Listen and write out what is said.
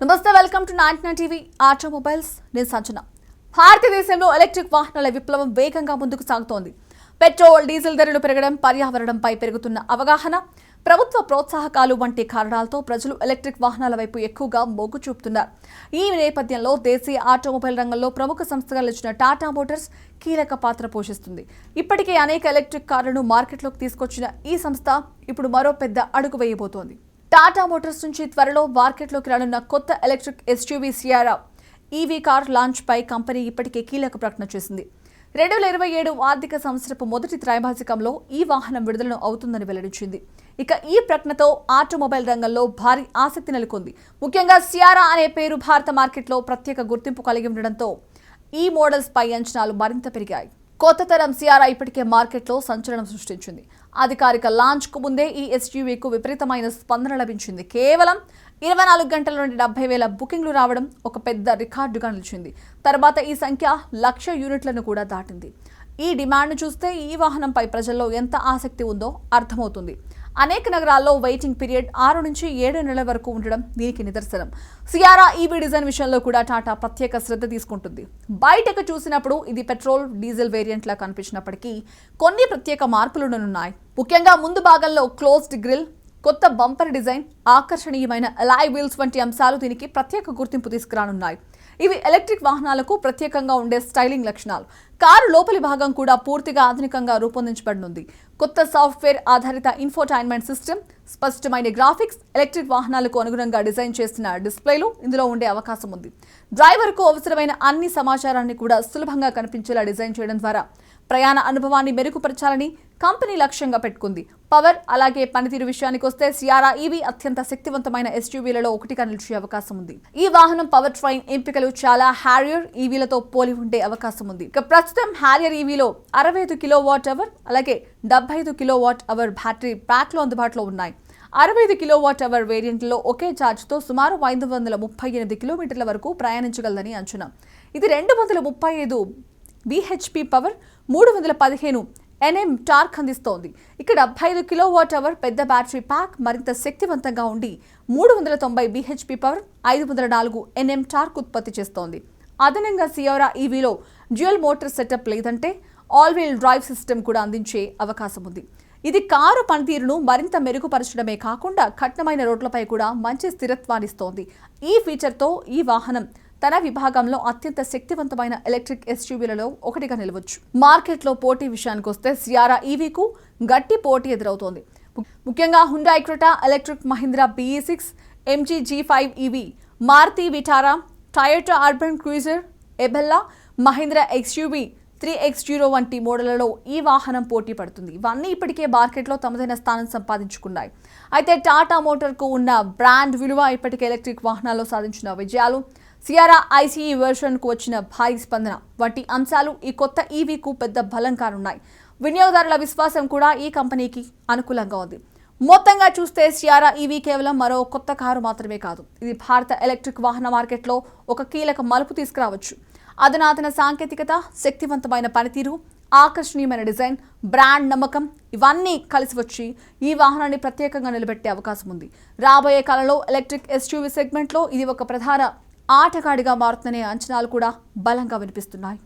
నమస్తే, welcome to 99 TV automobiles. నేను సంజన. భారతదేశంలో ఎలక్ట్రిక్ వాహనాల విప్లవం వేగంగా ముందుకు సాగుతోంది. పెట్రోల్, డీజిల్ ధరలు పెరగడం, పర్యావరణంపై పెరుగుతున్న అవగాహన, ప్రభుత్వ ప్రోత్సాహకాలు వంటి కారణాలతో ప్రజలు ఎలక్ట్రిక్ వాహనాల వైపు ఎక్కువగా మొగ్గు చూపుతున్నారు. ఈ నేపథ్యంలో దేశీయ ఆటోమొబైల్ రంగంలో ప్రముఖ సంస్థగా నిలిచిన టాటా మోటార్స్ కీలక పాత్ర పోషిస్తుంది. ఇప్పటికే అనేక ఎలక్ట్రిక్ కార్లను మార్కెట్లోకి తీసుకొచ్చిన ఈ సంస్థ ఇప్పుడు మరో పెద్ద అడుగు వేయబోతోంది. టాటా మోటార్స్ నుంచి త్వరలో మార్కెట్లోకి రానున్న కొత్త electric SUV Sierra EV car launch పై కంపెనీ ఇప్పటికే కీలక ప్రకటన చేసింది. 2027 ఆర్థిక సంవత్సరపు మొదటి త్రైమాసికంలో ఈ వాహనం విడుదల అవుతుందని వెల్లడించింది. ఇక ఈ ప్రకటనతో ఆటోమొబైల్ రంగంలో భారీ ఆసక్తి నెలకొంది. ముఖ్యంగా సియారా అనే పేరు భారత మార్కెట్లో ప్రత్యేక గుర్తింపు కలిగి ఉండడంతో ఈ మోడల్స్ పై అంచనాలు మరింత పెరిగాయి. కొత్త తరం సియారా ఇప్పటికే మార్కెట్లో సంచలనం సృష్టించింది. అధికారిక లాంచ్ కు ముందే ఈ ఎస్యూవీకు విపరీతమైన స్పందన లభించింది. కేవలం 24 గంటల నుండి 70,000 బుకింగ్లు రావడం ఒక పెద్ద రికార్డుగా నిలిచింది. తర్వాత ఈ సంఖ్య 1,00,000 యూనిట్లను కూడా దాటింది. ఈ డిమాండ్ను చూస్తే ఈ వాహనంపై ప్రజల్లో ఎంత ఆసక్తి ఉందో అర్థమవుతుంది. అనేక నగరాల్లో వెయిటింగ్ పీరియడ్ 6 నుంచి 7 నెలల వరకు ఉండడం దీనికి నిదర్శనం. సియారా ఈవీ డిజైన్ విషయంలో కూడా టాటా ప్రత్యేక శ్రద్ధ తీసుకుంటుంది. బయటకు చూసినప్పుడు ఇది పెట్రోల్, డీజిల్ వేరియంట్లా కనిపించినప్పటికీ కొన్ని ప్రత్యేక మార్పులున్నాయి. ముఖ్యంగా ముందు భాగంలో క్లోజ్డ్ గ్రిల్, కొత్త బంపర్ డిజైన్, ఆకర్షణీయమైన అలాయ్ వీల్స్ వంటి అంశాలు దీనికి ప్రత్యేక గుర్తింపు తీసుకురానున్నాయి. ఇవి ఎలక్ట్రిక్ వాహనాలకు ప్రత్యేకంగా ఉండే స్టైలింగ్ లక్షణాలు. కారు లోపలి భాగం కూడా పూర్తిగా ఆధునికంగా రూపొందించబడనుంది. కొత్త సాఫ్ట్వేర్ ఆధారిత ఇన్ఫోటైన్మెంట్ సిస్టమ్, స్పష్టమైన గ్రాఫిక్స్, ఎలక్ట్రిక్ వాహనాలకు అనుగుణంగా డిజైన్ చేసిన డిస్ప్లేలు ఇందులో ఉండే అవకాశం ఉంది. డ్రైవర్కు అవసరమైన అన్ని సమాచారాన్ని కూడా సులభంగా కనిపించేలా డిజైన్ చేయడం ద్వారా ప్రయాణ అనుభవాన్ని మెరుగుపరచాలని కంపెనీ లక్ష్యంగా పెట్టుకుంది. పవర్ అలాగే పనితీరు విషయానికి వస్తే సియారా ఈవీ అత్యంత శక్తివంతమైన ఎస్యూవీలలో ఒకటిగా నిలిచే అవకాశం ఉంది. ఈ వాహనం పవర్ ట్రైన్ ఎంపికలు చాలా హ్యారియర్ ఈవీలతో పోలి ఉండే అవకాశం ఉంది. ఇక ప్రస్తుతం హ్యారియర్ ఈవీలో 65 కిలోవాట్ అవర్ అలాగే 75 కిలోవాట్ అవర్ బ్యాటరీ ప్యాక్లు అందుబాటులో ఉన్నాయి. 65 కిలోవాట్ అవర్ వేరియంట్లో ఒకే ఛార్జ్తో సుమారు 538 కిలోమీటర్ల వరకు ప్రయాణించగలదని అంచనా. ఇది 235 బీహెచ్పీ పవర్, 315 ఎన్ఎం టార్క్ అందిస్తోంది. ఇక్కడ 75 కిలోవాట్ అవర్ పెద్ద బ్యాటరీ ప్యాక్ మరింత శక్తివంతంగా ఉండి 390 బీహెచ్పీ పవర్, 504 ఎన్ఎం టార్క్ ఉత్పత్తి చేస్తోంది. అదనంగా సియారా ఈవీలో డ్యూయల్ మోటార్ సెటప్ లేదంటే ఆల్ వీల్ డ్రైవ్ సిస్టమ్ కూడా అందించే అవకాశం ఉంది. ఇది కారు పనితీరును మరింత మెరుగుపరచడమే కాకుండా కఠినమైన రోడ్లపై కూడా మంచి స్థిరత్వాన్నిస్తోంది. ఈ ఫీచర్తో ఈ వాహనం తన విభాగంలో అత్యంత శక్తివంతమైన ఎలక్ట్రిక్ ఎస్యూవీలలో ఒకటిగా నిలవచ్చు. మార్కెట్లో పోటీ విషయానికి వస్తే సియారా ఈవీకు గట్టి పోటీ ఎదురవుతోంది. ముఖ్యంగా Hyundai Creta electric, Mahindra BE6, MG G5 EV, Maruti Vitara, Toyota Urban Cruiser, ఎబెల్లా, మహీంద్రా XUV 3X0 వంటి మోడళ్లలో ఈ వాహనం పోటీ పడుతుంది. ఇవన్నీ ఇప్పటికే మార్కెట్లో తమదైన స్థానం సంపాదించుకున్నాయి. అయితే టాటా మోటార్కు ఉన్న బ్రాండ్ విలువ, ఇప్పటికే ఎలక్ట్రిక్ వాహనాల్లో సాధించిన విజయాలు, సియారా ఐసీఈ వెర్షన్కు వచ్చిన భారీ స్పందన వంటి అంశాలు ఈ కొత్త ఈవీకు పెద్ద బలం కానున్నాయి. వినియోగదారుల విశ్వాసం కూడా ఈ కంపెనీకి అనుకూలంగా ఉంది. మొత్తంగా చూస్తే సియారా ఈవీ కేవలం మరో కొత్త కారు మాత్రమే కాదు, ఇది భారత ఎలక్ట్రిక్ వాహన మార్కెట్లో ఒక కీలక మలుపు తీసుకురావచ్చు. అధునాతన సాంకేతికత, శక్తివంతమైన పనితీరు, ఆకర్షణీయమైన డిజైన్, బ్రాండ్ నమ్మకం ఇవన్నీ కలిసి వచ్చి ఈ వాహనాన్ని ప్రత్యేకంగా నిలబెట్టే అవకాశం ఉంది. రాబోయే కాలంలో ఎలక్ట్రిక్ ఎస్యూవీ సెగ్మెంట్లో ఇది ఒక ప్రధాన ఆటగాడిగా మారుతుందనే అంచనాలు కూడా బలంగా వినిపిస్తున్నాయి.